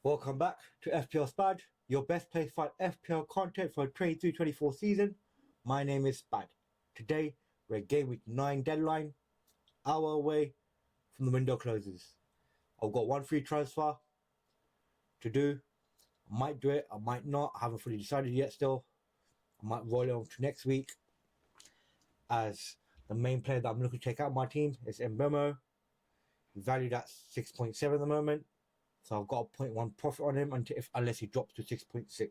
Welcome back to FPL Spad, your best place for FPL content for the 23-24 season. My name is Spad. Today, we're at Gameweek 9 deadline, hour away from the window closes. I've got one free transfer to do. I might do it, I might not. I haven't fully decided yet still. I might roll it on to next week, as the main player that I'm looking to take out of my team is Mbemo. He's valued at 6.7 at the moment. So I've got a 0.1 profit on him unless he drops to 6.6.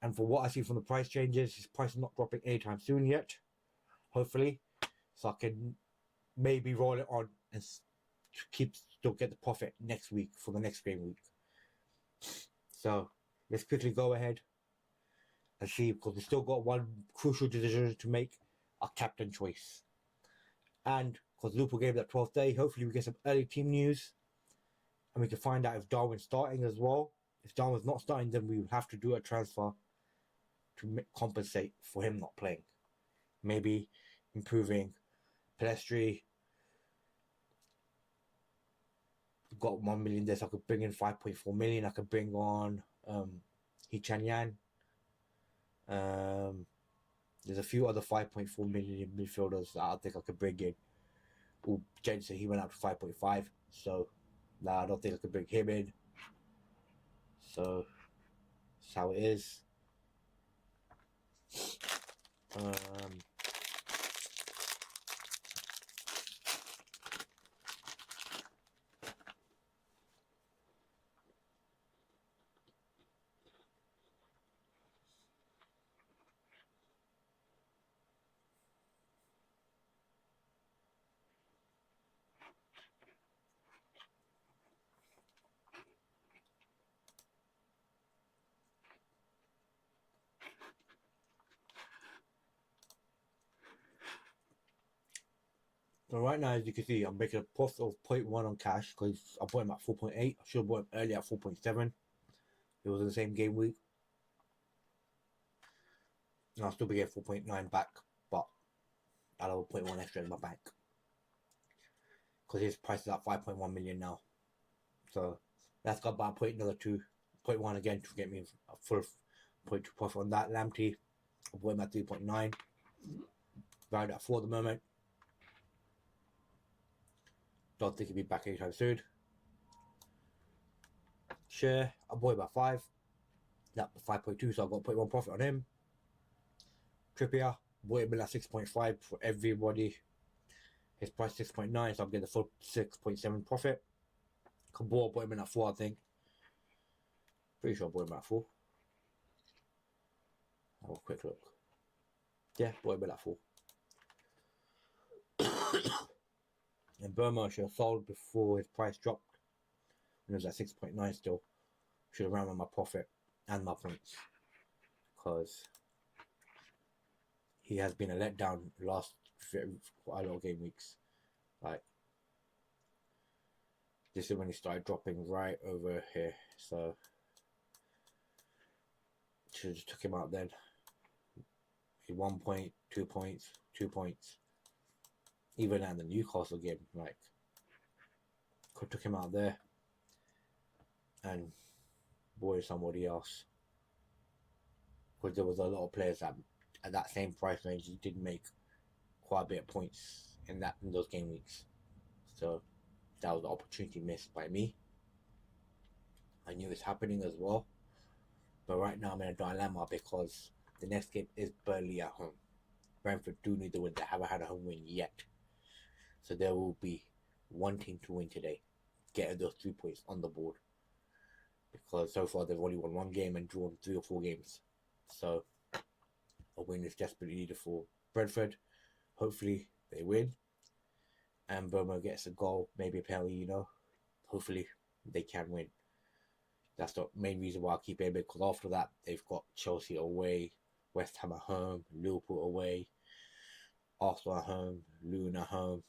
And for what I see from the price changes, his price is not dropping anytime soon yet. Hopefully. So I can maybe roll it on and still get the profit next week for the next game week. So let's quickly go ahead and see, because we've still got one crucial decision to make, a captain choice. And because Liverpool gave that 12th day, hopefully we get some early team news. And we can find out if Darwin's starting as well. If Darwin's not starting, then we will have to do a transfer to compensate for him not playing. Maybe improving Pelestri. We've got 1 million there, so I could bring in 5.4 million. I could bring on Hichan Yan. There's a few other 5.4 million midfielders that I think I could bring in. Oh, Jen said he went up to 5.5, so I don't think I could bring him in. So that's how it is. So right now, as you can see, I'm making a profit of 0.1 on cash because I bought him at 4.8. I should have bought him earlier at 4.7. It was in the same game week. And I'll still be getting 4.9 back, but I'll have 0.1 extra in my bank. Because his price is at 5.1 million now. So that's got about another 2.1 again to get me a full 0.2 profit on that. Lamptey, I bought him at 3.9. Valued at 4 at the moment. Don't think he'll be back anytime soon. Share, I bought him at 5. That 5.2, so I got 0.1 profit on him. Trippier, bought him in at 6.5 for everybody. His price 6.9, so I'm getting the full 6.7 profit. Cabal, bought him in at 4, I think. Pretty sure I bought him at 4. Have a quick look. Yeah, bought him in at 4. And Burma should have sold before his price dropped. When it was at 6.9 still. Should have ran with my profit and my points. Because he has been a letdown last quite a lot of game weeks. Like, this is when he started dropping right over here. So should have just took him out then. He 1 point, 2 points, 2 points. Even at the Newcastle game, like, could took him out there and bought somebody else. Because there was a lot of players that at that same price range he did make quite a bit of points in those game weeks. So that was the opportunity missed by me. I knew it's happening as well. But right now I'm in a dilemma because the next game is Burnley at home. Brentford do need to win. They haven't had a home win yet. So there will be one team to win today, getting those 3 points on the board. Because so far they've only won 1 game and drawn 3 or 4 games. So a win is desperately needed for Brentford. Hopefully they win. And Burma gets a goal, maybe a penalty, Hopefully they can win. That's the main reason why I keep it, because after that they've got Chelsea away, West Ham at home, Liverpool away, Arsenal at home, Luton at home.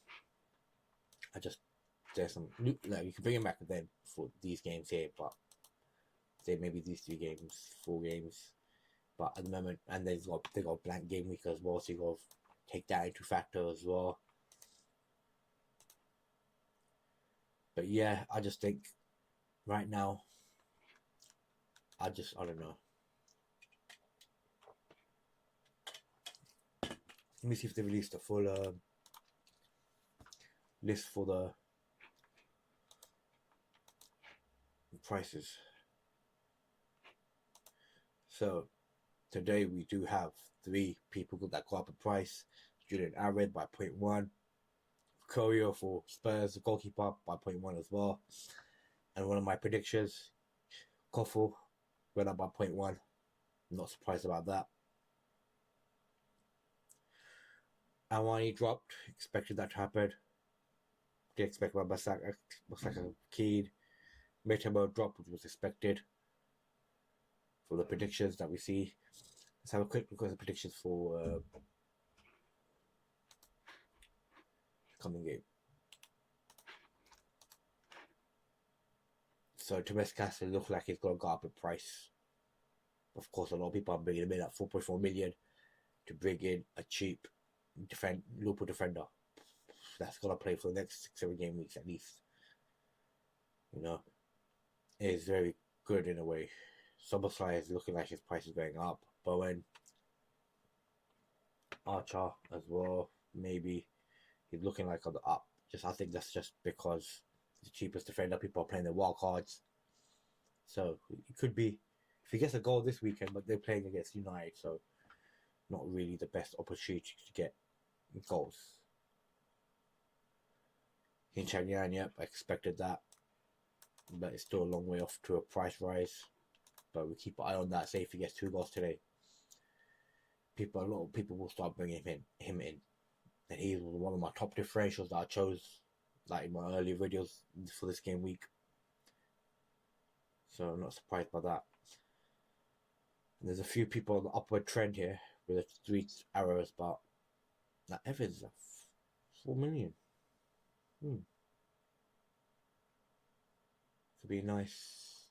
There's some you can bring him back then for these games here, but say maybe these 4 games. But at the moment, and they got blank game week as well, so you got to take that into factor as well. But yeah, I just think right now I don't know. Let me see if they released a full list for the prices. So today we do have 3 people that got up a price. Julian Arid by 0.1. Courier for Spurs, the goalkeeper, by 0.1 as well. And one of my predictions, Koffel, went up by 0.1. I'm not surprised about that. Awani dropped, expected that to happen. Didn't expect my Basaka keyed. Metamo drop, which was expected for the predictions that we see. Let's have a quick look at the predictions for coming game. So Tomeskasa looks like he's going to go up in price. Of course, a lot of people are bringing him in at 4.4 million to bring in a cheap Liverpool defender that's going to play for the next 6-7 game weeks at least. You know, it is very good in a way. Soboslai is looking like his price is going up. Bowen, Archer as well, maybe. He's looking like on the up. I think that's just because the cheapest defender, people are playing their wild cards. So it could be, if he gets a goal this weekend, but they're playing against United, so not really the best opportunity to get goals. Hinchanyan, yep, I expected that. But it's still a long way off to a price rise. But we keep an eye on that. Say if he gets 2 goals today, a lot of people will start bringing him in. And he was one of my top differentials that I chose, like in my early videos for this game week. So I'm not surprised by that. And there's a few people on the upward trend here with the 3 arrows, but that Evans is 4 million. Could be a nice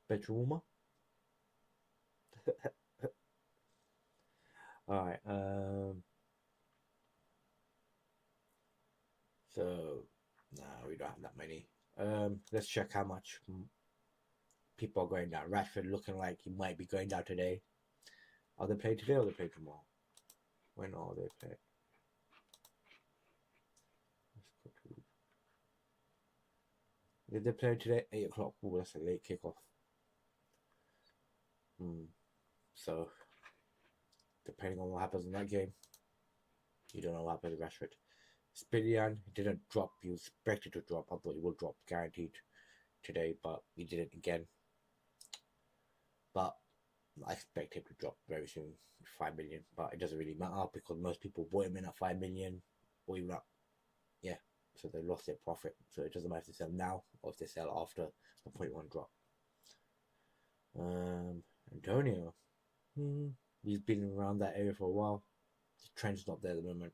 bedroom warmer. Alright, so we don't have that many. Let's check how much people are going down. Rashford looking like he might be going down today. Are they playing today or are they playing tomorrow? When are they playing? Did they play today? 8 o'clock. Oh, that's a late kickoff. So, depending on what happens in that game, you don't know what happens with Rashford. Spillian didn't drop. He was expected to drop. I thought he would drop guaranteed today, but he didn't again. But I expect him to drop very soon, 5 million. But it doesn't really matter because most people bought him in at 5 million or even up. Yeah, so they lost their profit. So it doesn't matter if they sell now or if they sell after the 0.1 drop. Antonio, he's been around that area for a while. The trend's not there at the moment.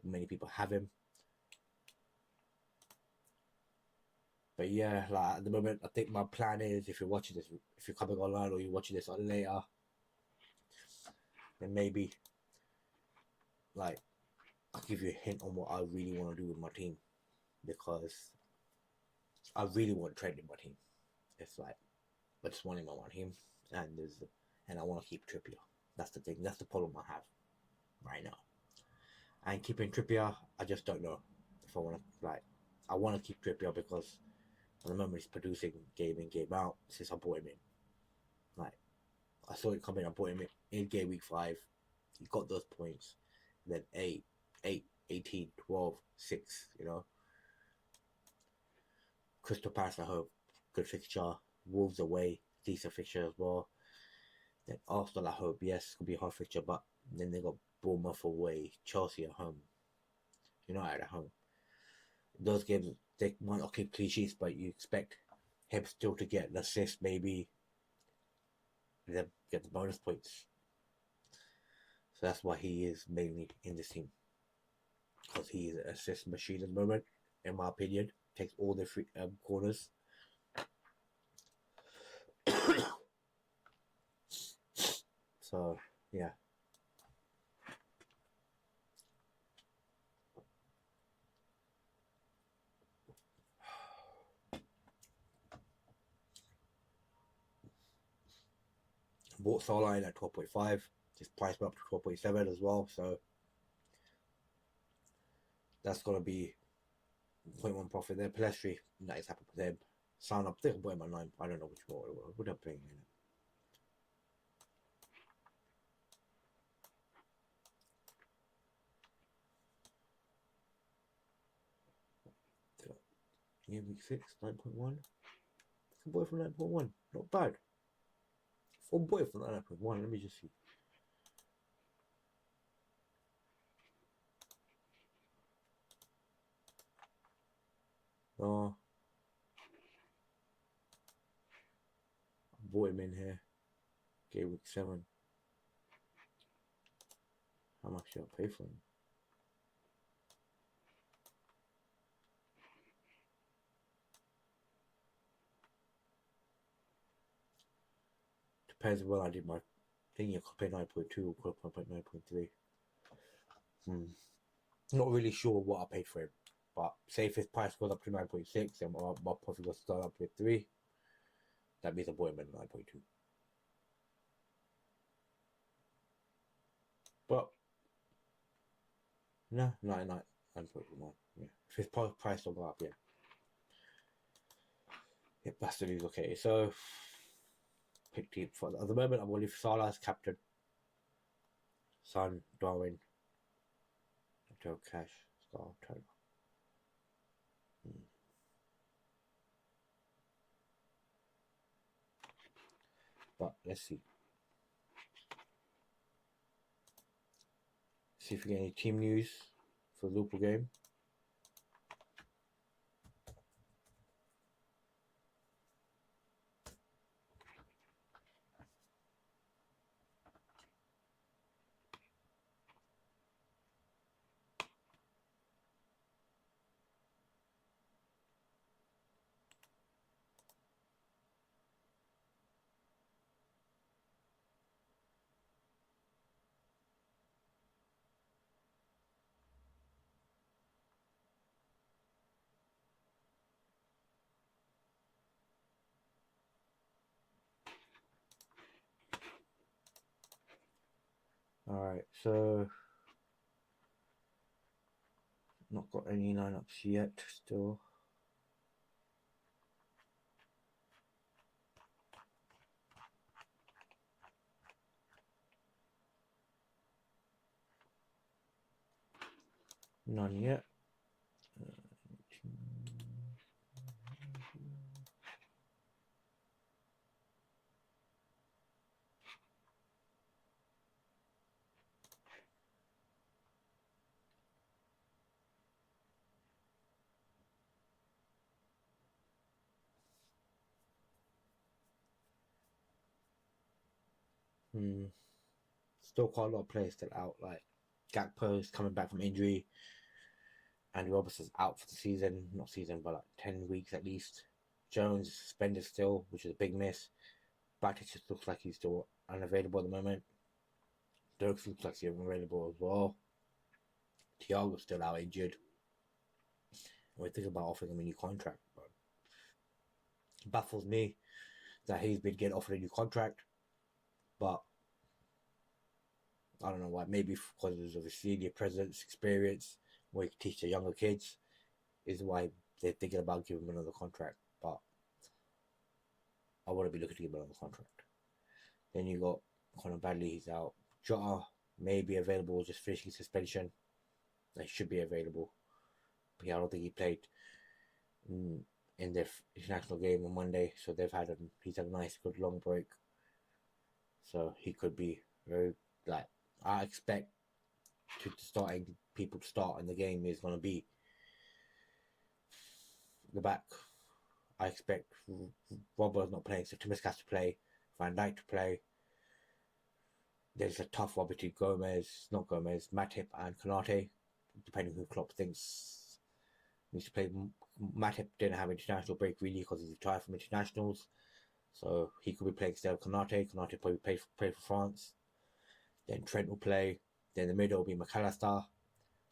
Many people have him. But yeah, like at the moment, I think my plan is, if you're watching this, if you're coming online or you're watching this on later, then maybe like I'll give you a hint on what I really want to do with my team, because I really want Trent in my team. It's like I just want him on my team, and I want to keep Trippier. That's the thing. That's the problem I have right now. And keeping Trippier, I just don't know if I want to. I want to keep Trippier because at the moment he's producing game in, game out since I bought him in. I saw it coming, I bought him in game week 5. He got those points. Then 8, 18, 12, 6, you know. Crystal Palace at home, good fixture. Wolves away, decent fixture as well. Then Arsenal at home, yes, could be a hard fixture, but then they got Bournemouth away, Chelsea at home, United at home. Those games, they might not keep clean sheets, but you expect him still to get an assist, maybe, and then get the bonus points. So that's why he is mainly in this team, because he is an assist machine at the moment, in my opinion. Takes all the free corners. So, yeah. bought Salah in at 12.5. Just priced up to 12.7 as well. So that's gonna be 0.1 profit there. Pelestri, that is happy with him. Sound up, I think I bought him at 9. I don't know which one. What am I playing in it? Week 6, 9.1. I bought it from 9.1. Not bad. I bought it from 9.1. Let me just see. Oh, I bought him in here. Gameweek 7. How much did I pay for him? Depends when I did my thing. You could pay 9.2 or could pay 9.3. Not really sure what I paid for him. But say if his price goes up to 9.6 and my profit goes up to 3, that means I bought him at 9.2. But no, 9.1. Yeah. If his price will go up, yeah. Yeah, Bastard is okay. So pick team for at the moment. I'm going to leave Salah as captain. Son, Darwin, Joe Cash, Scar, Turner. But let's see. See if we get any team news for the Liverpool game. Alright, so not got any lineups yet still. None yet. Still quite a lot of players still out. Like Gakpo's coming back from injury. Andy Robertson's out for the season. Not season, but like 10 weeks at least. Jones is suspended still, which is a big miss. Batic just looks like he's still unavailable at the moment. Dirks looks like he's unavailable as well. Thiago's still out injured. We're thinking about offering him a new contract, but it baffles me that he's been getting offered a new contract. But I don't know why. Maybe because of his senior president's experience, where he can teach the younger kids, is why they're thinking about giving him another contract. But I want to be looking to give him another contract. Then you got Conor Bradley, he's out. Jota may be available, just finishing suspension. They should be available. But yeah, I don't think he played in their international game on Monday, so he's had a nice, good long break. So he could be very, like, I expect people to start in the game is going to be the back. I expect Robbo's not playing, so Timus has to play, Van Dijk to play. There's a tough one between Matip and Konate, depending who Klopp thinks needs to play. Matip didn't have international break really because he's retired from internationals, so he could be playing instead of Konate. Konate probably play for France. Then Trent will play. Then the middle will be McAllister,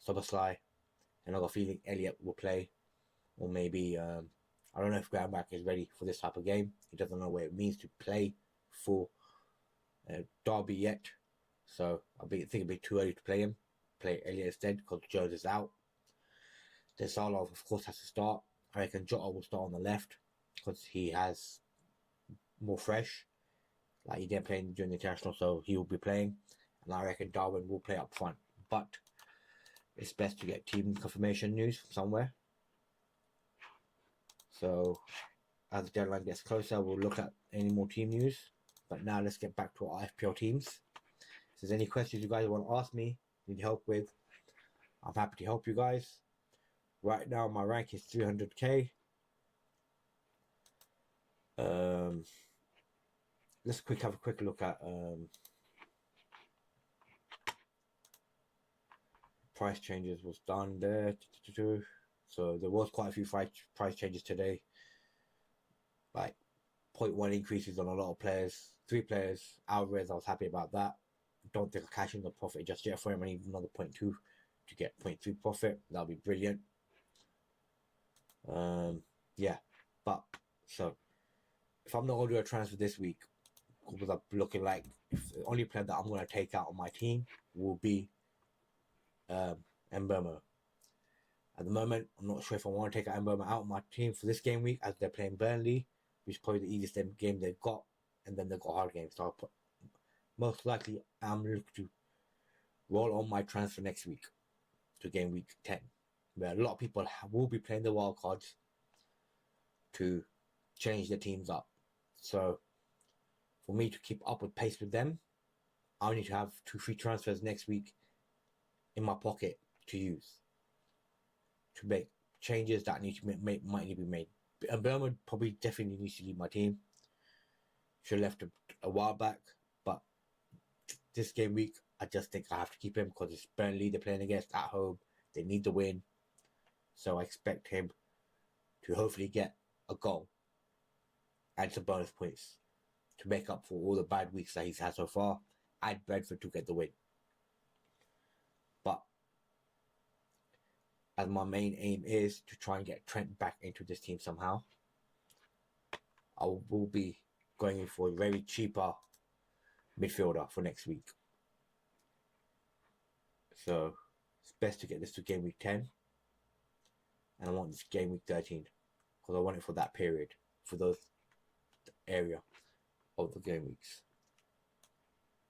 Soboslai, and I got a feeling Elliott will play, or maybe I don't know if Groundback is ready for this type of game. He doesn't know what it means to play for Derby yet, so think it'd be too early to play him. Play Elliott instead because Jones is out. Then Salah, of course, has to start. I reckon Jota will start on the left because he has more fresh. Like he didn't play during the international, so he will be playing. And I reckon Darwin will play up front. But it's best to get team confirmation news from somewhere. So as the deadline gets closer, we'll look at any more team news. But now let's get back to our FPL teams. If there's any questions you guys want to ask me, need help with, I'm happy to help you guys. Right now my rank is 300k. Let's have a quick look at price changes was done there. So there was quite a few price changes today. Like 0.1 increases on a lot of players. 3 players. Alvarez, I was happy about that. Don't think I cash in the profit just yet for him. I need another 0.2 to get 0.3 profit. That'll be brilliant. Yeah. But so if I'm not gonna do a transfer this week, because I'm looking like if the only player that I'm gonna take out on my team will be Mbeumo. At the moment, I'm not sure if I want to take Mbeumo out of my team for this game week as they're playing Burnley, which is probably the easiest game they've got, and then they've got hard games. So most likely I'm looking to roll on my transfer next week to game week 10, where a lot of people will be playing the wild cards to change their teams up. So for me to keep up with pace with them, I need to have 2 free transfers next week in my pocket to use to make changes that need to might need to be made. And Burma probably definitely needs to leave my team. Should have left a while back, but this game week I just think I have to keep him because it's Burnley they're playing against at home. They need the win, so I expect him to hopefully get a goal and some bonus points to make up for all the bad weeks that he's had so far, and Brentford to get the win. But as my main aim is to try and get Trent back into this team somehow, I will be going in for a very cheaper midfielder for next week. So it's best to get this to game week 10, and I want this game week 13 because I want it for that period, for those area of the game weeks.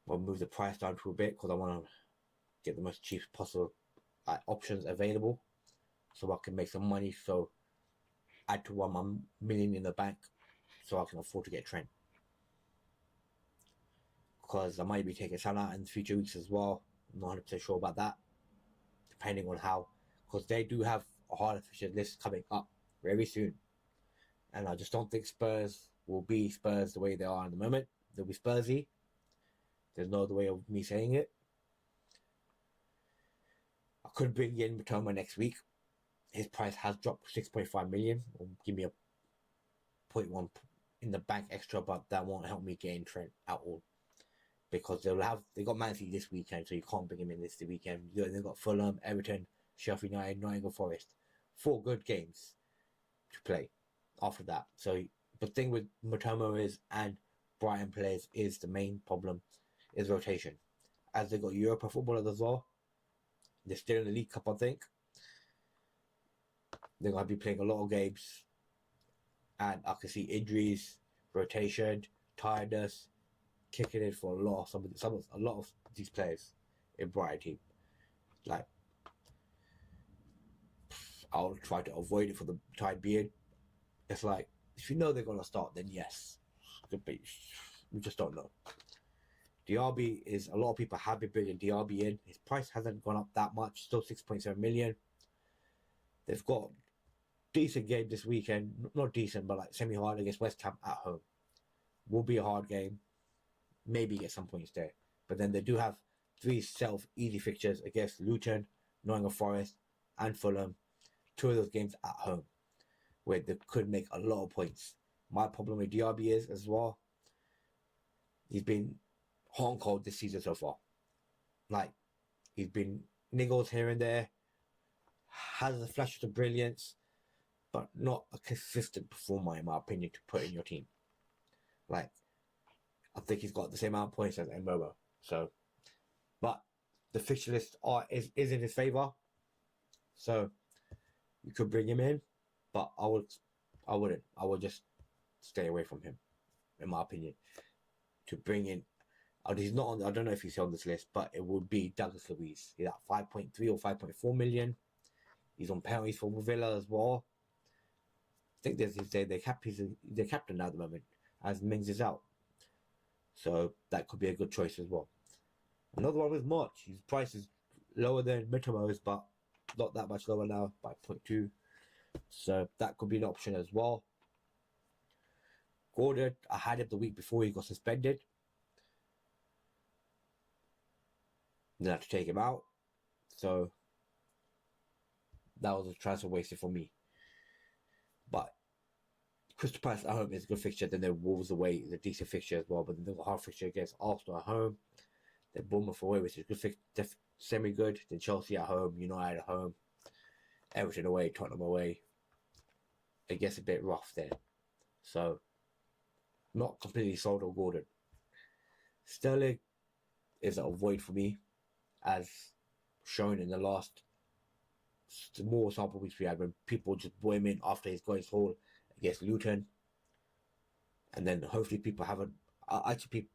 I'll move the price down to a bit because I want to get the most cheap possible options available so I can make some money, so add to my million in the bank so I can afford to get Trent, because I might be taking Salah in future weeks as well. I'm not 100% sure about that, depending on how, because they do have a harder fixture list coming up very soon, and I just don't think Spurs will be Spurs the way they are at the moment. They'll be Spursy. There's no other way of me saying it. I could bring in Matoma next week. His price has dropped to 6.5 million. Or give me a 0.1 in the bank extra, but that won't help me gain Trent at all. Because they got Man City this weekend, so you can't bring him in this weekend. They've got Fulham, Everton, Sheffield United, Nottingham Forest. 4 good games to play after that. So the thing with Matoma is, and Brighton players, is the main problem is rotation. As they got Europa footballers as well, they're still in the League Cup, I think. They're going to be playing a lot of games, and I can see injuries, rotation, tiredness, kicking in for a lot of these players in Brighton team. Like, I'll try to avoid it for the time being. It's like, if you know they're going to start, then yes, could be. We just don't know. DRB is, a lot of people have been bringing DRB in. His price hasn't gone up that much, still 6.7 million. They've got decent game this weekend, not decent, but like semi-hard against West Ham at home. Will be a hard game. Maybe get some points there. But then they do have 3 easy fixtures against Luton, Nottingham Forest, and Fulham. 2 of those games at home, where they could make a lot of points. My problem with DRB is as well, he's been hot and cold this season so far. Like, he's been niggles here and there, has a flash of brilliance, but not a consistent performer in my opinion to put in your team. Like, I think he's got the same amount of points as Mbomo. So, but the fixture list is in his favour. So you could bring him in, but I wouldn't. I would just stay away from him, in my opinion. To bring in, he's not on. I don't know if he's on this list, but it would be Douglas Luiz. He's at 5.3 or 5.4 million. He's on penalties for Villa as well. I think he's the captain now at the moment, as Mings is out. So that could be a good choice as well. Another one was March. His price is lower than Mitomo's, but not that much lower now, by 0.2. So that could be an option as well. Gordon, I had him the week before he got suspended. Then I had to take him out. So that was a transfer wasted for me. But Crystal Palace at home is a good fixture. Then their Wolves away is a decent fixture as well. But then they've got a hard fixture against Arsenal at home. Then Bournemouth away, which is good, semi-good. Then Chelsea at home, United at home, Everton away, Tottenham away. It gets a bit rough there. So not completely sold on Gordon. Sterling is a void for me, as shown in the last more sample weeks we had, when people just brought him in after he's got his haul against Luton, and then hopefully people haven't. Actually,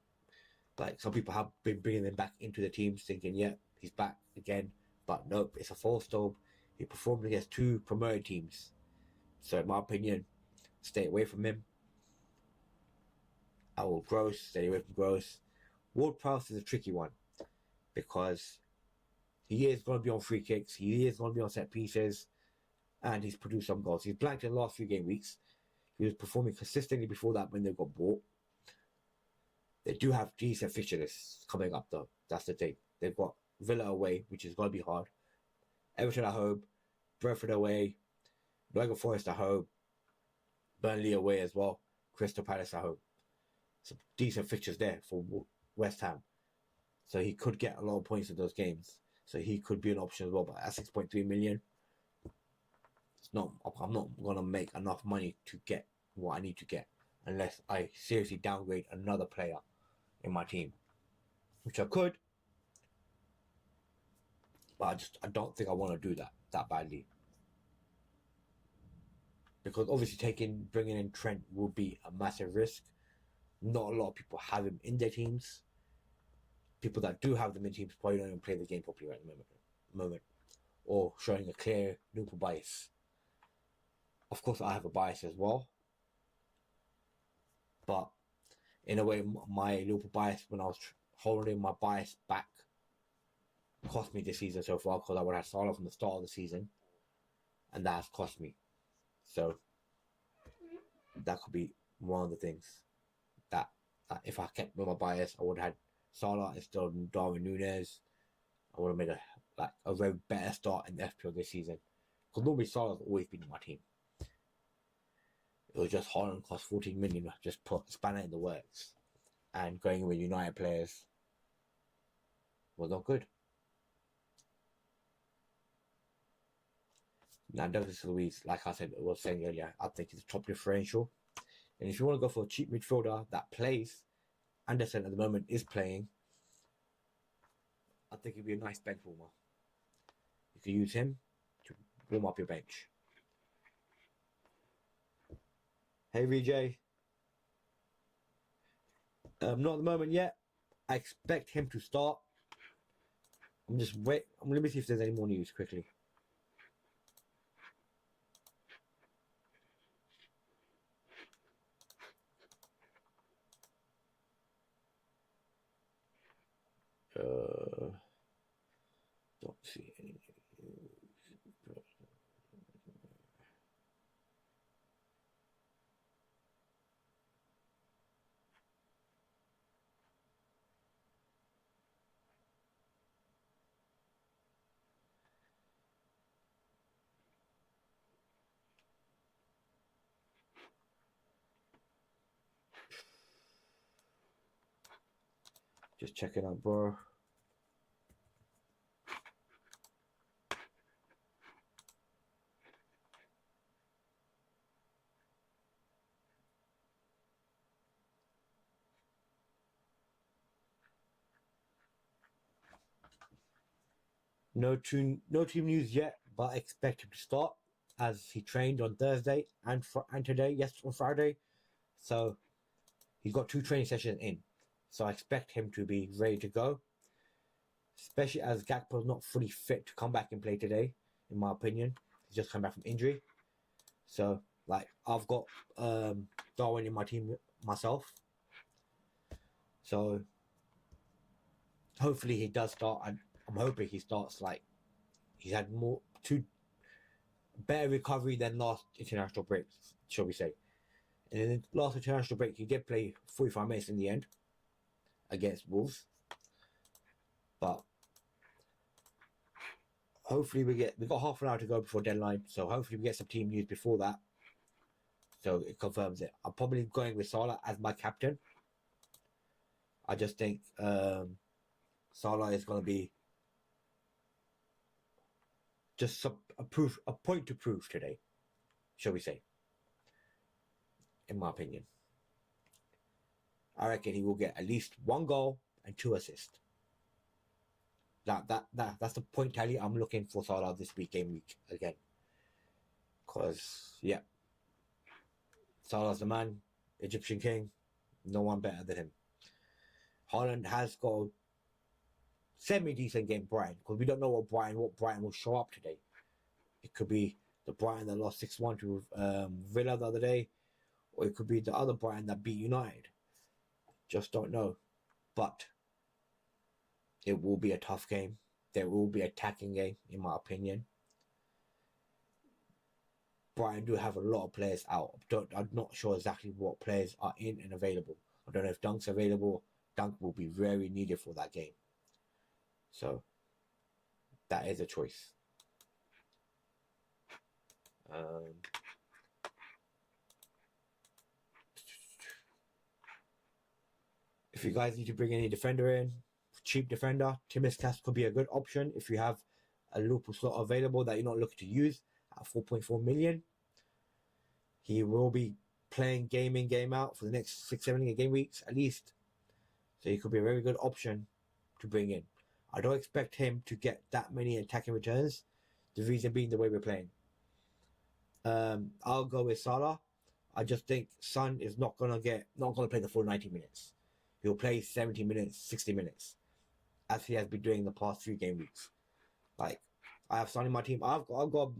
some people have been bringing him back into the teams, thinking, yeah, he's back again, but nope, it's a false start. He performed against 2 promoted teams, so in my opinion, stay away from him. I will stay away from Gross. Ward-Prowse is a tricky one because he is going to be on free kicks, he is going to be on set pieces, and he's produced some goals. He's blanked in the last few game weeks. He was performing consistently before that when they got bought. They do have decent fixture lists coming up though. That's the thing. They've got Villa away, which is going to be hard. Everton at home, Brentford away, Nottingham Forest at home, Burnley away as well, Crystal Palace at home. Some decent fixtures there for West Ham. So he could get a lot of points in those games. So he could be an option as well. But at 6.3 million, I'm not going to make enough money to get what I need to get unless I seriously downgrade another player in my team, which I could. But I don't think I want to do that badly. Because obviously bringing in Trent would be a massive risk. Not a lot of people have him in their teams. People that do have them in teams probably don't even play the game properly right at the moment. Or showing a clear Liverpool bias. Of course, I have a bias as well. But in a way, my Liverpool bias, when I was holding my bias back, cost me this season so far, because I would have Salah from the start of the season. And that has cost me. So that could be one of the things that if I kept with my bias, I would have had Salah instead of Darwin Núñez. I would have made a very better start in the FPL this season. Because normally Salah's always been in my team. It was just Haaland cost 14 million, just put spanner in the works. And going with United players was not good. Now, Douglas Luiz, like I said, was saying earlier, I think he's a top differential. And if you want to go for a cheap midfielder that plays, Anderson at the moment is playing, I think he'd be a nice bench warmer. You can use him to warm up your bench. Hey VJ. Not at the moment yet. I expect him to start. Let me see if there's any more news quickly. Don't see any. Just checking out, bro. No team news yet, but I expect him to start as he trained on Thursday and today, yes, on Friday. So he's got 2 training sessions in. So I expect him to be ready to go, especially as Gakpo's not fully fit to come back and play today, in my opinion. He's just come back from injury. So, like, I've got Darwin in my team myself. So, hopefully he does start. I'm hoping he starts. Like, he's had better recovery than last international breaks, shall we say. And in the last international break, he did play 45 minutes in the end against Wolves. But hopefully we got half an hour to go before deadline, so hopefully we get some team news before that. So it confirms it. I'm probably going with Salah as my captain. I just think Salah is going to be just a point to prove today, shall we say? In my opinion, I reckon he will get at least 1 goal and 2 assists. That's the point tally I'm looking for Salah this game week again. Cause yeah, Salah's the man, Egyptian king, no one better than him. Haaland has got a semi-decent game Brighton, because we don't know what Brighton will show up today. It could be the Brighton that lost 6-1 to Villa the other day, or it could be the other Brighton that beat United. Just don't know. But it will be a tough game. There will be an attacking game, in my opinion. Brighton do have a lot of players out. I'm not sure exactly what players are in and available. I don't know if Dunk's available. Dunk will be very needed for that game. So, that is a choice. If you guys need to bring any defender in, cheap defender, Timiskas could be a good option if you have a Liverpool slot available that you're not looking to use at 4.4 million. He will be playing game in, game out for the next 6-7 game weeks at least. So he could be a very good option to bring in. I don't expect him to get that many attacking returns. The reason being the way we're playing. I'll go with Salah. I just think Son is not gonna play the full 90 minutes. He'll play 70 minutes, 60 minutes, as he has been doing the past 3 game weeks. Like, I have Son in my team. I've got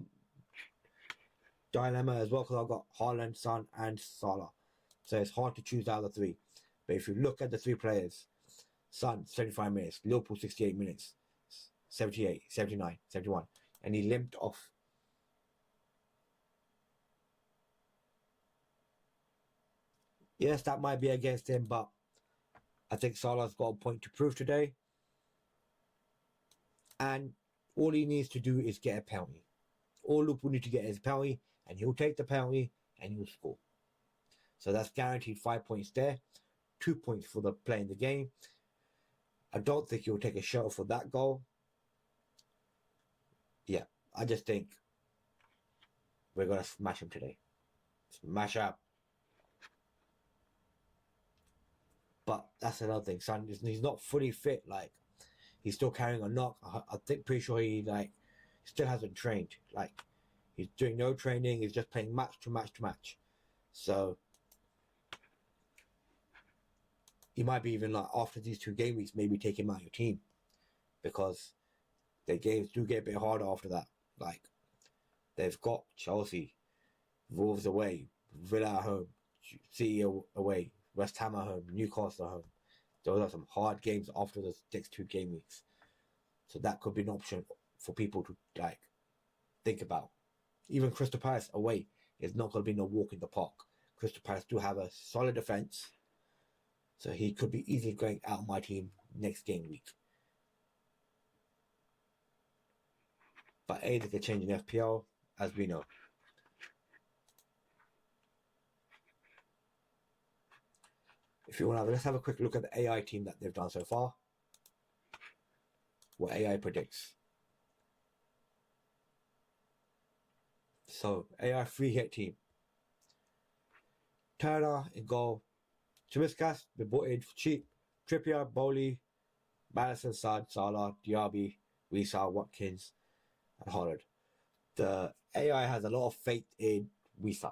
dilemma as well, because I've got Haaland, Son, and Salah. So it's hard to choose out of the 3. But if you look at the 3 players, Son 75 minutes, Liverpool 68 minutes, 78, 79, 71, and he limped off. Yes, that might be against him, but I think Salah's got a point to prove today. And all he needs to do is get a penalty. All Liverpool need to get is a penalty, and he'll take the penalty and he'll score. So that's guaranteed 5 points there. 2 points for the play in the game. I don't think he'll take a shot for that goal. Yeah, I just think we're going to smash him today. Smash up. But that's another thing. Son, he's not fully fit. Like, he's still carrying a knock. I think pretty sure he still hasn't trained. Like, he's doing no training. He's just playing match to match to match. So you might be even like, after these 2 game weeks, maybe take him out of your team, because the games do get a bit harder after that. Like, they've got Chelsea, Wolves away, Villa at home, City away, West Ham at home, Newcastle at home. Those are some hard games after the next 2 game weeks. So that could be an option for people to like think about. Even Crystal Palace away is not going to be no walk in the park. Crystal Palace do have a solid defence, so he could be easily going out of my team next game week. But anything can change in FPL, as we know. If you want to let's have a quick look at the AI team that they've done so far. What AI predicts. So, AI free hit team. Turner in goal. Timiskas been bought in for cheap. Trippier, Bowley, Madison, Salah, Diaby, Wisa, Watkins, and Holland. The AI has a lot of faith in Wisa.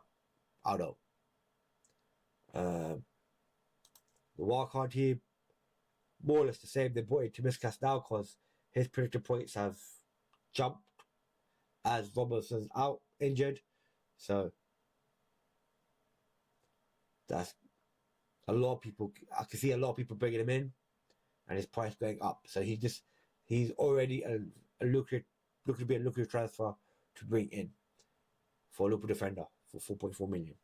I don't know. The wildcard team, more or less the same. They brought in Timiskas now because his predicted points have jumped as Robertson's out injured. So that's a lot of people. I can see a lot of people bringing him in, and his price going up. So he's already a lucrative, looking to be a lucrative transfer to bring in for a local defender for 4.4 million.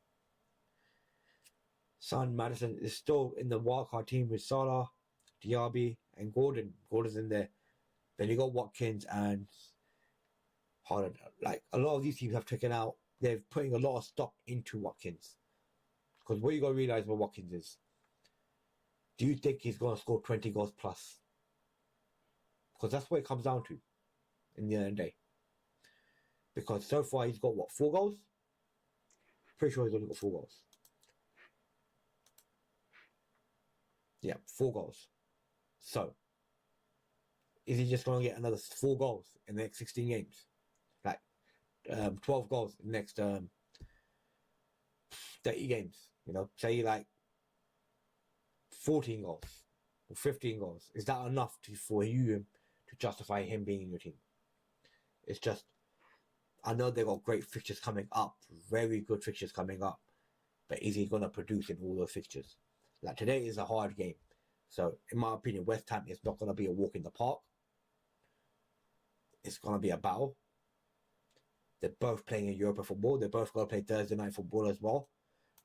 Son Madison is still in the wildcard team with Salah, Diaby, and Gordon. Gordon's in there. Then you got Watkins and Holland. Like a lot of these teams have taken out. They're putting a lot of stock into Watkins. Because what you got to realize what Watkins is. Do you think he's going to score 20 goals plus? Because that's what it comes down to in the end of the day. Because so far he's got what, 4 goals? Pretty sure he's only got 4 goals. Yeah, 4 goals. So, is he just going to get another 4 goals in the next 16 games? Like, 12 goals in the next 30 games? You know, say like 14 goals or 15 goals. Is that enough for you to justify him being in your team? It's just, I know they've got great fixtures coming up, very good fixtures coming up, but is he going to produce in all those fixtures? Like today is a hard game. So, in my opinion, West Ham is not going to be a walk in the park. It's going to be a battle. They're both playing in European football. They're both going to play Thursday night football as well.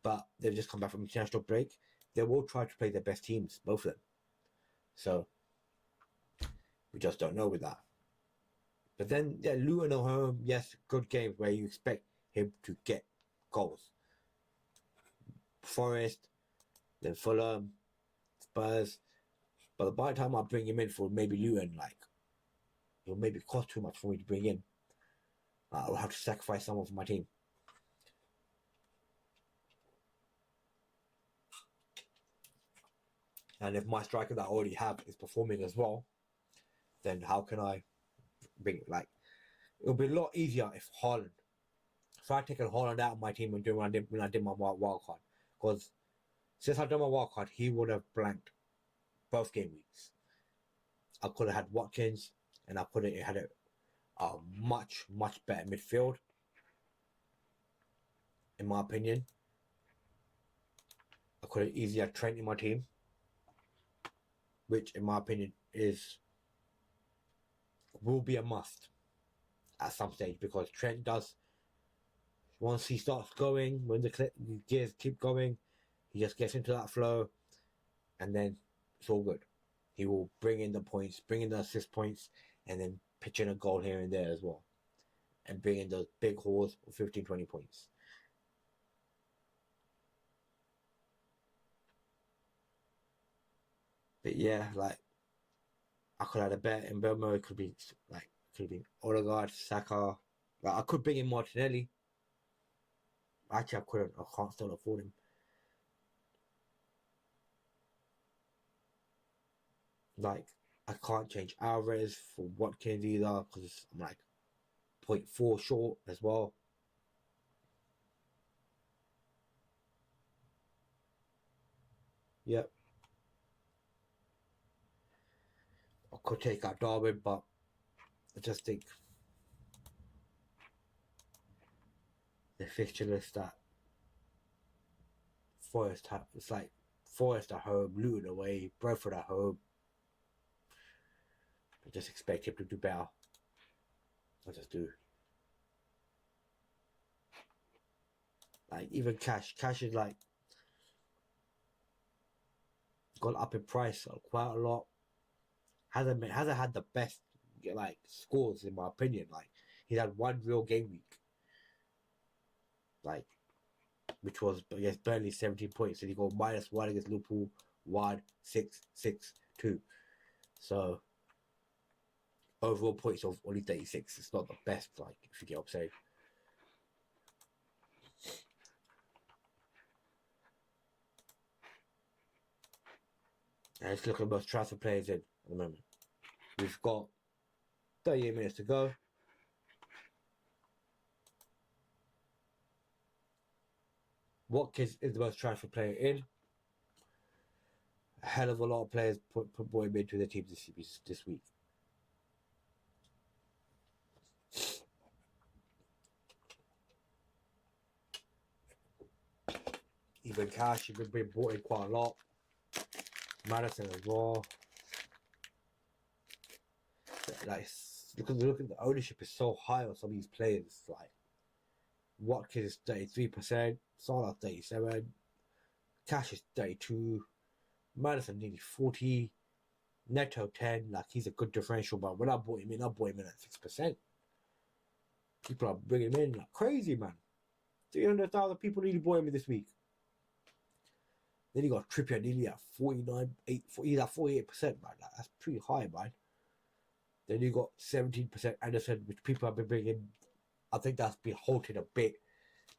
But they've just come back from international break. They will try to play their best teams, both of them. So, we just don't know with that. But then, yeah, Luton at home, yes, good game where you expect him to get goals. Forest, then Fulham, Spurs. But by the time I bring him in for maybe Luton, like, it'll maybe cost too much for me to bring in. I'll have to sacrifice someone for my team. And if my striker that I already have is performing as well, then how can I bring it? Like, it'll be a lot easier if Haaland. So I taken Haaland out of my team and doing when I did my wild card. Because since I've done my wild card, he would have blanked both game weeks. I could have had Watkins, and I could have had a much better midfield, in my opinion. I could have easily had Trent in my team, which in my opinion will be a must at some stage, because Trent does, once he starts going, when the gears keep going, he just gets into that flow, and then it's all good. He will bring in the points, bring in the assist points, and then pitch in a goal here and there as well, and bring in those big hauls of 15-20 points. But yeah, like, I could have had a bet in Belmo. It could be like, could have been Odegaard, Saka. Like, I could bring in Martinelli. Actually, I couldn't. I can't still afford him. Like, I can't change Alvarez for Watkins either, because I'm like 0.4 short as well. Yep. I could take out Darwin, but I just think the fixture list that Forest have, it's like Forest at home, Luton away, Brentford at home. I just expect him to do better. I just do. Like, even Cash is like gone up in price quite a lot. Hasn't had the best like scores in my opinion. Like, he's had one real game week, like, which was against Burnley, 17 points, and he got -1 against Liverpool, 1-6-6-2. So overall points of only 36. It's not the best, like, if you get what I'm saying. And let's look at most transfer players in at the moment. We've got 38 minutes to go. Watkins is the most transferred player in. A hell of a lot of players put him into their teams this week. Even Cash, you've been bought in quite a lot. Madison as well. Like, look at the ownership is so high on some of these players. Like Watkins is 33%, Salah 37%, Cash is 32%, Madison nearly 40%, Neto 10%. Like, he's a good differential, but when I bought him in at 6%. People are bringing him in like crazy, man. 300,000 people nearly bought him in this week. Then you got Trippier nearly at 49%, he's at 48%, man. Like, that's pretty high, man. Then you got 17% Anderson, which people have been bringing. I think that's been halted a bit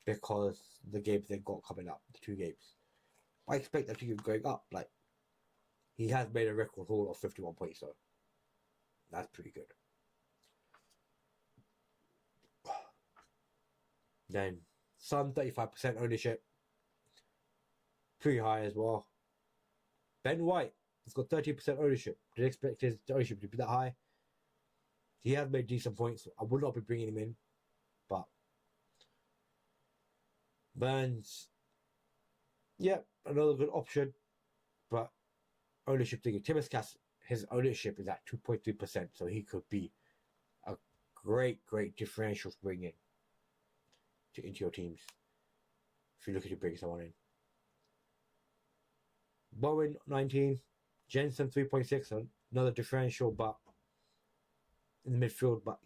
because the games they've got coming up, the 2 games. I expect that to keep going up. Like, he has made a record haul of 51 points, so that's pretty good. Then Son, 35% ownership. Pretty high as well. Ben White, he's got 30% ownership. Didn't expect his ownership to be that high. He has made decent points. I would not be bringing him in, but Burns, yeah, another good option, but ownership thingy. Timiskas, his ownership is at 2.3%, so he could be a great differential to bring in into your teams if you're looking to bring someone in. Bowen 19, Jensen 3.6, another differential, but in the midfield, but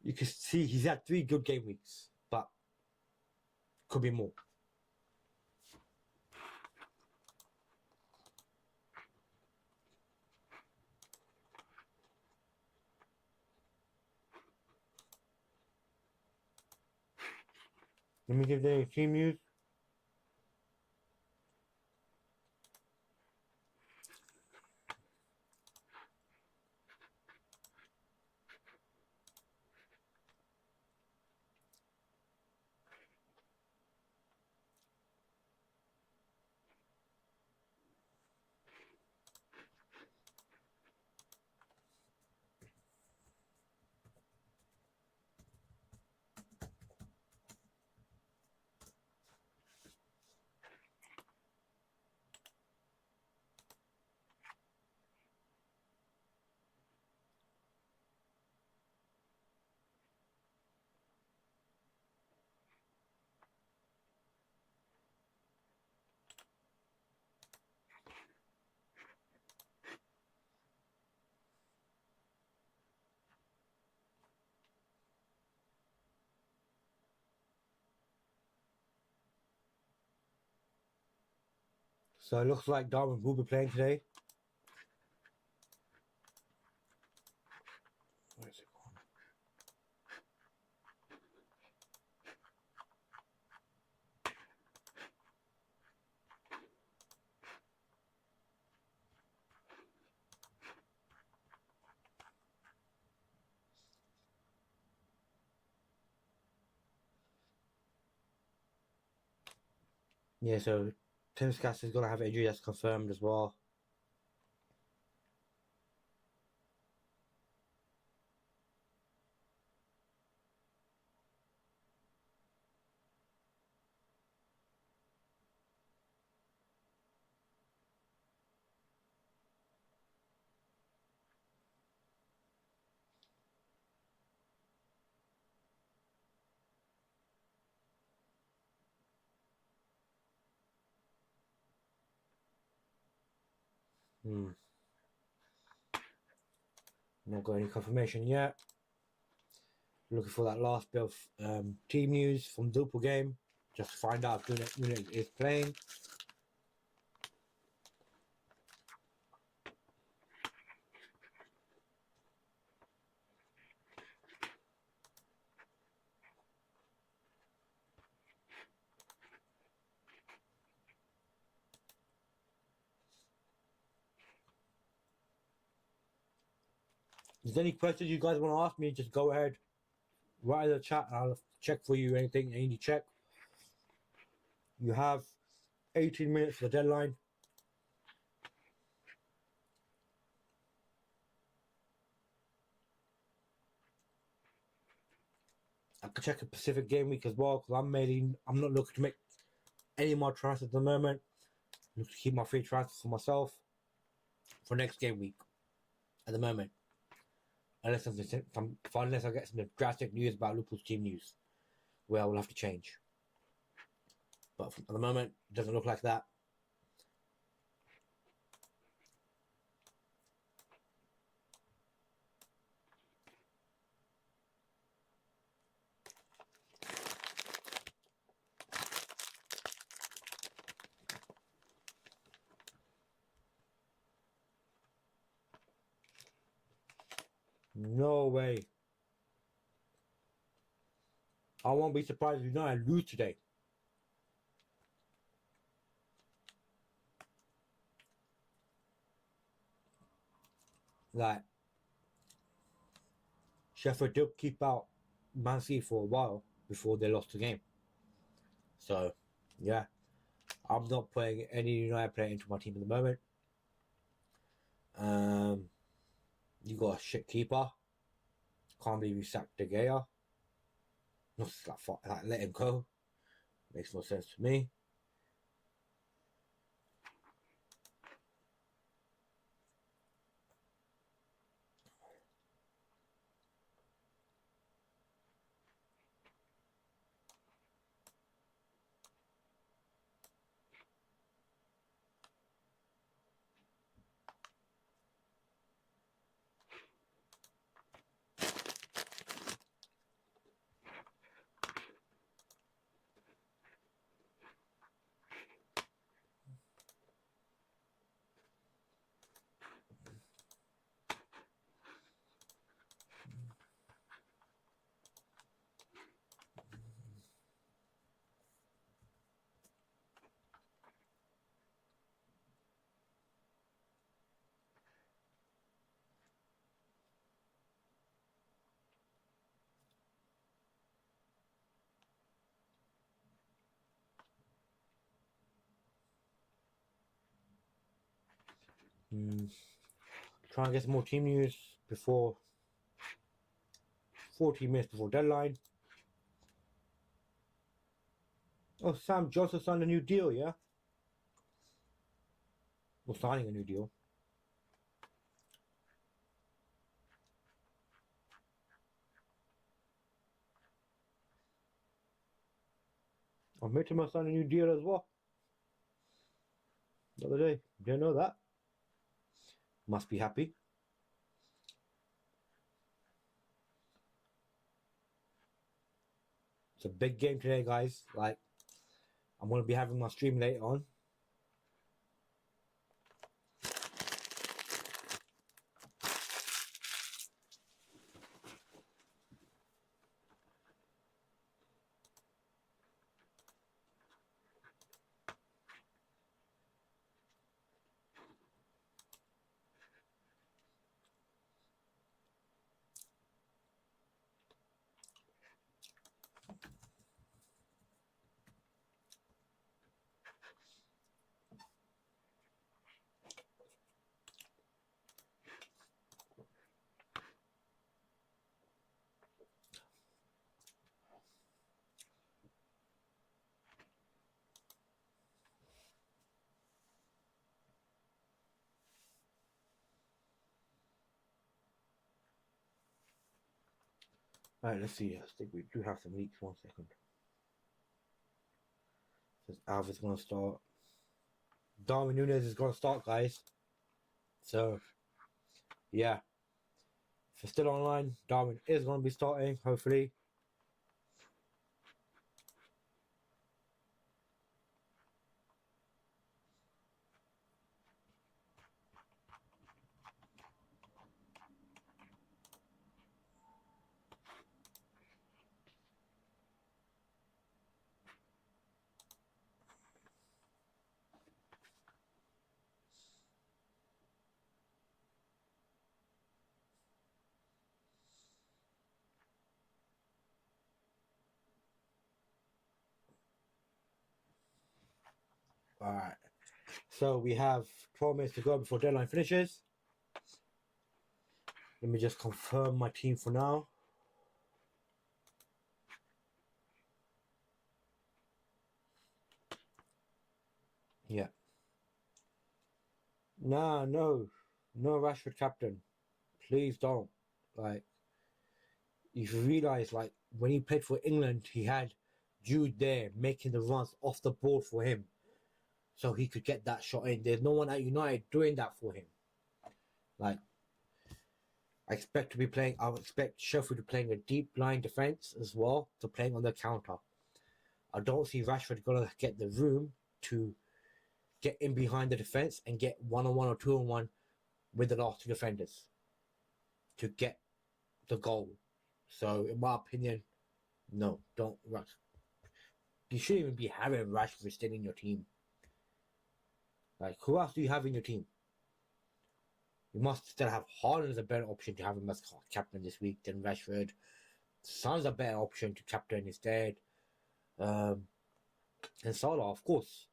you can see he's had 3 good game weeks, but could be more. Let me give the team news. So it looks like Darwin will be playing today. Where's it gone? Yeah, so Timiskas is going to have an injury that's confirmed as well. Not got any confirmation yet. Looking for that last bit of team news from Duple game, just to find out if Nunes is playing. If there's any questions you guys want to ask me, just go ahead, write in the chat, and I'll check for you anything you need to check. You have 18 minutes for the deadline. I can check a Pacific game week as well because I'm not looking to make any more transfers at the moment. I'm looking to keep my free transfers for myself for next game week at the moment. Unless I get some drastic news about Liverpool's team news, where I will have to change. But at the moment, it doesn't look like that. No way. I won't be surprised if United lose today. Like, Sheffield did keep out Man City for a while before they lost the game. So, yeah. I'm not putting any United player into my team at the moment. You got a shit keeper. Can't believe you sacked De Gea. Not like let him go. Makes no sense to me. Try and get some more team news before 14 minutes before deadline. Oh, Sam Johnson signed a new deal, yeah? Or signing a new deal. Oh, Mitchell signed a new deal as well. The other day. Didn't know that. Must be happy. It's a big game today, guys. Like, I'm going to be having my stream later on. Alright, let's see. I think we do have some leaks. 1 second. Says Alva's going to start. Darwin Núñez is going to start, guys. So, yeah. If you're still online, Darwin is going to be starting, hopefully. Alright. So we have 12 minutes to go before deadline finishes. Let me just confirm my team for now. Yeah. Nah, no Rashford captain. Please don't. Like, you realize, like, when he played for England, he had Jude there making the runs off the ball for him, so he could get that shot in. There's no one at United doing that for him. Like, I expect Sheffield to playing a deep line defense as well, to playing on the counter. I don't see Rashford gonna get the room to get in behind the defense and get 1-on-1 or 2-on-1 with the last two defenders to get the goal. So, in my opinion, no, don't rush. You shouldn't even be having Rashford still in your team. Like, who else do you have in your team? You must still have Haaland as a better option to have him as captain this week than Rashford. Son's a better option to captain instead. And Salah, of course.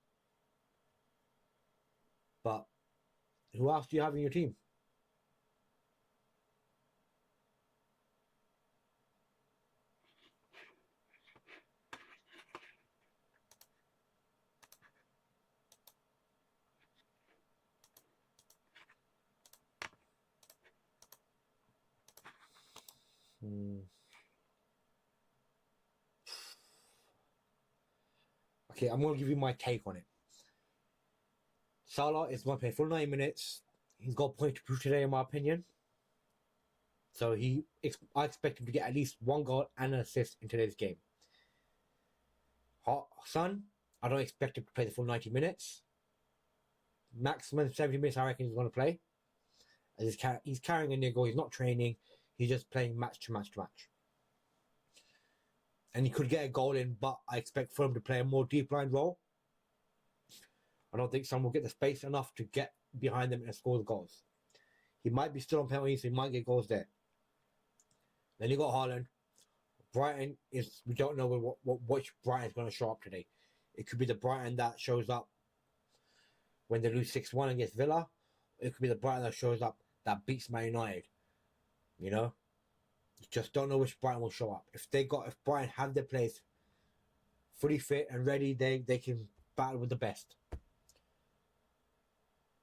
But who else do you have in your team? Okay, I'm going to give you my take on it. Salah is going to play full 90 minutes. He's got a point to prove today, in my opinion. So I expect him to get at least one goal and an assist in today's game. Son, I don't expect him to play the full 90 minutes. Maximum 70 minutes, I reckon he's going to play. As he's carrying a near goal. He's not training. He's just playing match to match to match. And he could get a goal in, but I expect for him to play a more deep line role. I don't think Son will get the space enough to get behind them and score the goals. He might be still on penalties, so he might get goals there. Then you got Haaland. Brighton is, we don't know which Brighton is going to show up today. It could be the Brighton that shows up when they lose 6-1 against Villa. It could be the Brighton that shows up that beats Man United. You know? You just don't know which Brighton will show up. If Brighton have their players fully fit and ready, they can battle with the best.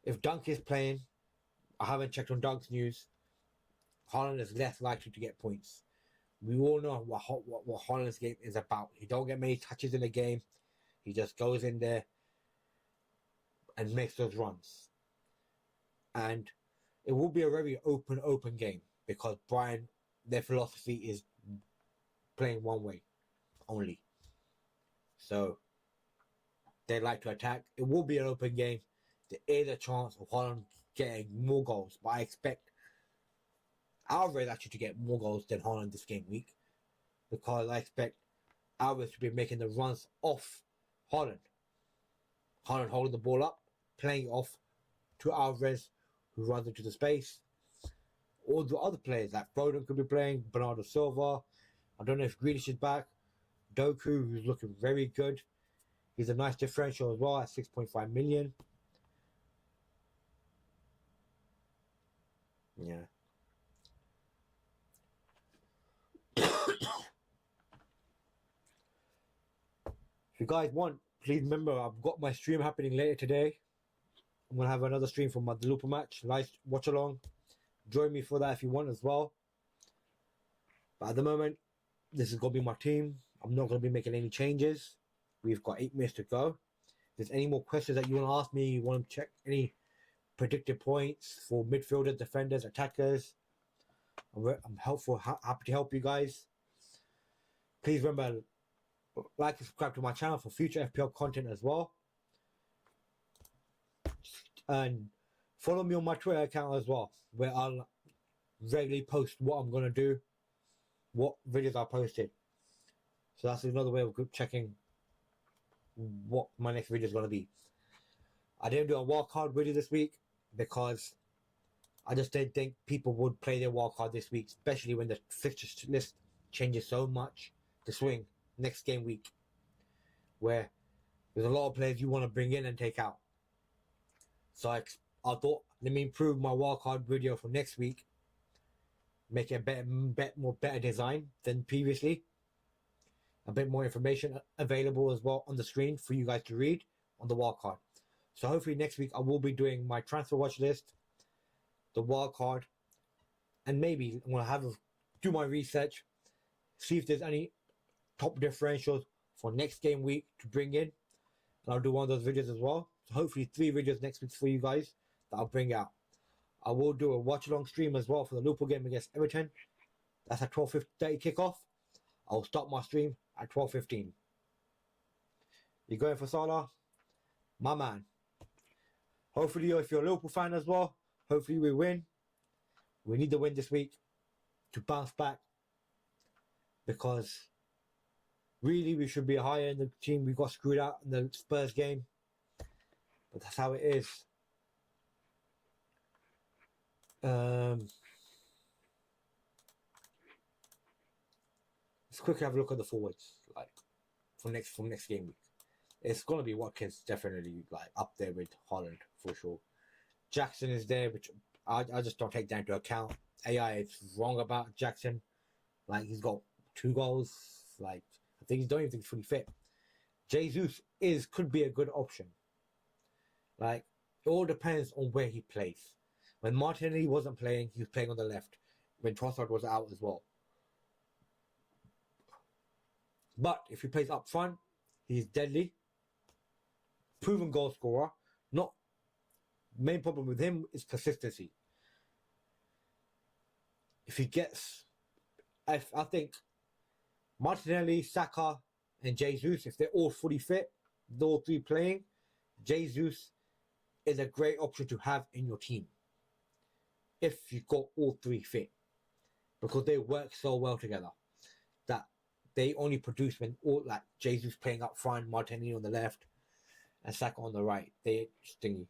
If Dunk is playing, I haven't checked on Dunk's news, Haaland is less likely to get points. We all know what Haaland's game is about. He don't get many touches in the game. He just goes in there and makes those runs. And it will be a very open game because Brighton, their philosophy is playing one way only. So they like to attack. It will be an open game. There is a chance of Haaland getting more goals, but I expect Alvarez actually to get more goals than Haaland this game week, because I expect Alvarez to be making the runs off Haaland. Haaland holding the ball up, playing off to Alvarez, who runs into the space. All the other players, like Foden could be playing, Bernardo Silva. I don't know if Grealish is back. Doku, who's looking very good. He's a nice differential as well at 6.5 million. Yeah. If you guys want, please remember I've got my stream happening later today. I'm going to have another stream for my Liverpool match. Live watch along. Join me for that if you want as well. But at the moment, this is going to be my team. I'm not going to be making any changes. We've got 8 minutes to go. If there's any more questions that you want to ask me, you want to check any predicted points for midfielders, defenders, attackers, I'm happy to help you guys. Please remember, like and subscribe to my channel for future FPL content as well. And follow me on my Twitter account as well, where I'll regularly post what I'm going to do, what videos I posted. So that's another way of checking what my next video is going to be. I didn't do a wildcard video this week because I just didn't think people would play their wildcard this week, especially when the fixture list changes so much to swing next game week, where There's a lot of players you want to bring in and take out. So I thought, let me improve my wildcard video for next week. Make it a better design than previously. A bit more information available as well on the screen for you guys to read on the wildcard. So hopefully next week I will be doing my transfer watch list, the wildcard, and maybe I'm gonna do my research, see if there's any top differentials for next game week to bring in. And I'll do one of those videos as well. So hopefully 3 videos next week for you guys that I'll bring out. I will do a watch along stream as well for the Liverpool game against Everton. That's at 12:30 kickoff. I'll start my stream at 12:15. You going for Salah? My man. Hopefully, if you're a Liverpool fan as well, hopefully we win. We need the win this week to bounce back, because really we should be higher in the team. We got screwed out in the Spurs game, but that's how it is. Let's quickly have a look at the forwards, like from next game week. It's gonna be Watkins, definitely like up there with Holland for sure. Jackson is there, which I just don't take that into account. AI is wrong about Jackson. Like, he's got 2 goals. Like, I think don't even think he's fully fit. Jesus could be a good option. Like, it all depends on where he plays. When Martinelli wasn't playing, he was playing on the left. When Trossard was out as well. But if he plays up front, he's deadly. Proven goal scorer. Main problem with him is consistency. If he gets, I think Martinelli, Saka, and Jesus, if they're all fully fit, they're all 3 playing, Jesus is a great option to have in your team. If you've got all 3 fit, because they work so well together that they only produce when all, like, Jesus playing up front, Martinelli on the left, and Saka on the right. They stingy.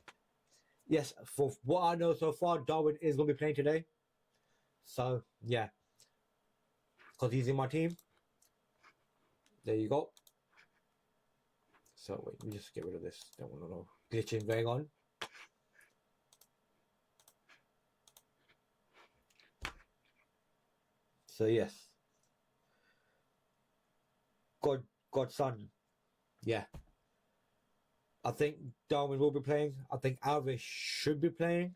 Yes, for what I know so far, Darwin is going to be playing today. So, yeah. Because he's in my team. There you go. So, wait, let me just get rid of this. Don't want to know glitching going on. So, yes. Godson. Yeah. I think Darwin will be playing. I think Alves should be playing.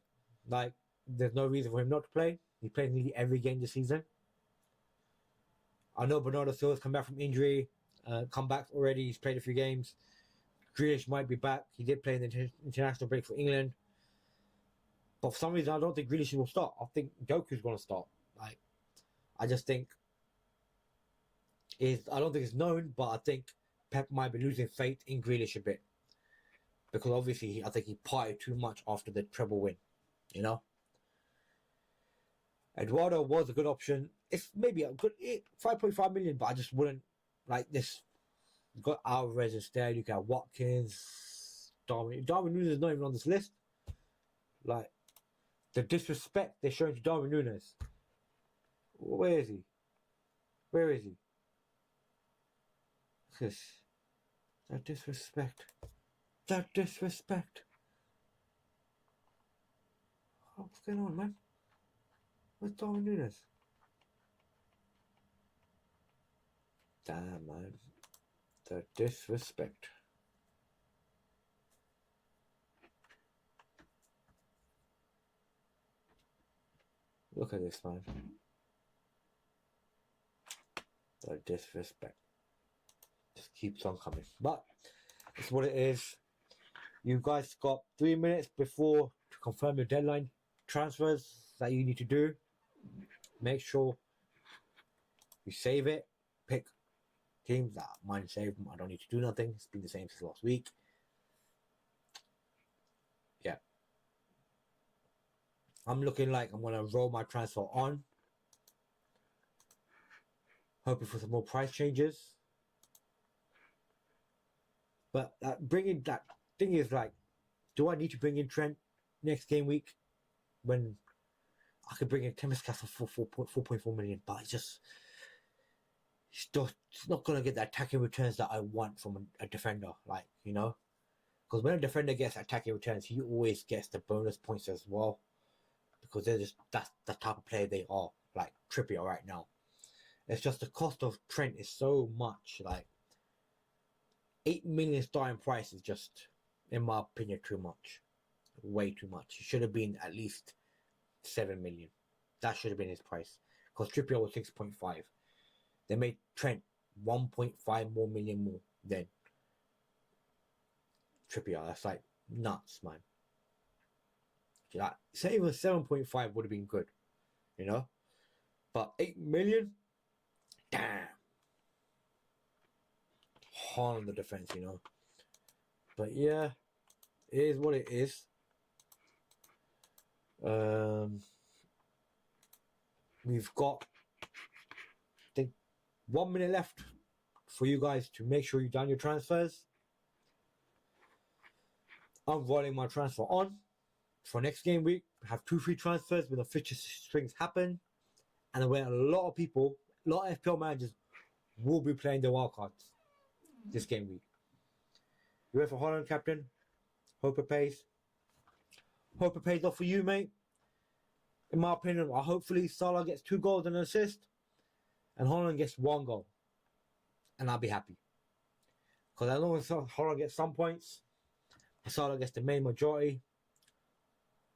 Like, there's no reason for him not to play. He played nearly every game this season. I know Bernardo Silva's come back from injury. Come back already. He's played a few games. Grealish might be back. He did play in the international break for England. But for some reason, I don't think Grealish will start. I think Doku's going to start. Like, I just think I don't think it's known, but I think Pep might be losing faith in Grealish a bit. Because obviously, I think he partied too much after the treble win, you know. Eduardo was a good option. It's maybe a good 5.5 million, but I just wouldn't like this. You got Alvarez instead. You got Watkins, Darwin Núñez is not even on this list. Like, the disrespect they're showing to Darwin Núñez. Where is he? Where is he? This. That disrespect. That disrespect. What's going on, man? Where's Darwin Núñez? Damn, man. The disrespect. Look at this, man. The disrespect. Just keeps on coming. But it's what it is. You guys got 3 minutes before to confirm your deadline transfers that you need to do. Make sure you save it. Pick teams that mine save them. I don't need to do nothing. It's been the same since last week. Yeah. I'm looking like I'm going to roll my transfer on. Hoping for some more price changes. But bringing that thing is like, do I need to bring in Trent next game week when I could bring in Temesca for 4.4 million? But He's not gonna get the attacking returns that I want from a defender, like, you know. Because when a defender gets attacking returns, he always gets the bonus points as well. Because that's the type of player they are, like Trippier right now. It's just the cost of Trent is so much, like 8 million starting price is just, in my opinion, too much. Way too much. It should have been at least 7 million. That should have been his price. Because Trippier was 6.5. They made Trent 1.5 more million more than Trippier. That's like nuts, man. Like, say even 7.5 would have been good, you know? But 8 million? Damn. Hard on the defense, you know? But yeah, it is what it is. We've got, I think, 1 minute left for you guys to make sure you've done your transfers. I'm rolling my transfer on for next game week. I have 2 free transfers when the fixture strings happen, and where a lot of people, a lot of FPL managers will be playing the wildcards this game week. You went for Holland, captain. Hope it pays. Hope it pays off for you, mate. In my opinion, hopefully Salah gets 2 goals and an assist, and Holland gets 1 goal, and I'll be happy. Because as long as Holland gets some points, and Salah gets the main majority,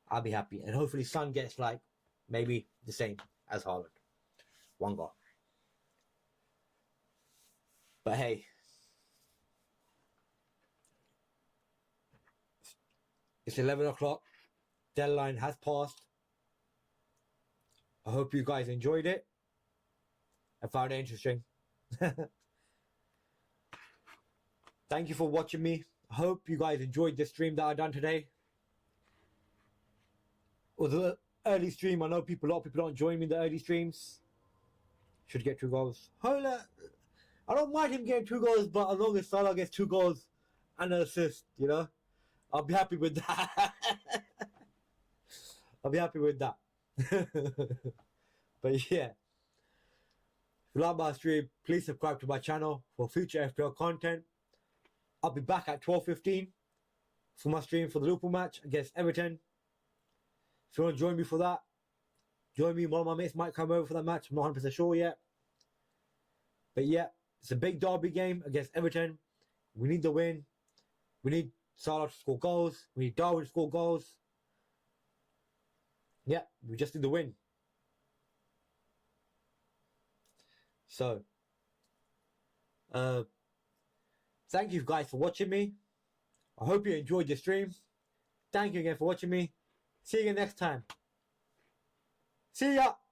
I'll be happy. And hopefully Son gets like maybe the same as Holland, 1 goal. But hey, it's 11 o'clock. Deadline has passed. I hope you guys enjoyed it. I found it interesting. Thank you for watching me. I hope you guys enjoyed this stream that I done today. It was an early stream. I know a lot of people don't join me in the early streams. Should get 2 goals. Hola. I don't mind him getting 2 goals, but as long as Salah gets 2 goals and an assist, you know, I'll be happy with that. I'll be happy with that. But yeah, if you like my stream, please subscribe to my channel for future FPL content. I'll be back at 12:15 for my stream for the Liverpool match against Everton. If you want to join me for that, join me. One of my mates might come over for that match. I'm not 100% sure yet. But yeah, it's a big derby game against Everton. We need the win. We need Salah to score goals. We need Darwin to score goals. Yeah, we just need the win. So, thank you guys for watching me. I hope you enjoyed the stream. Thank you again for watching me. See you again next time. See ya!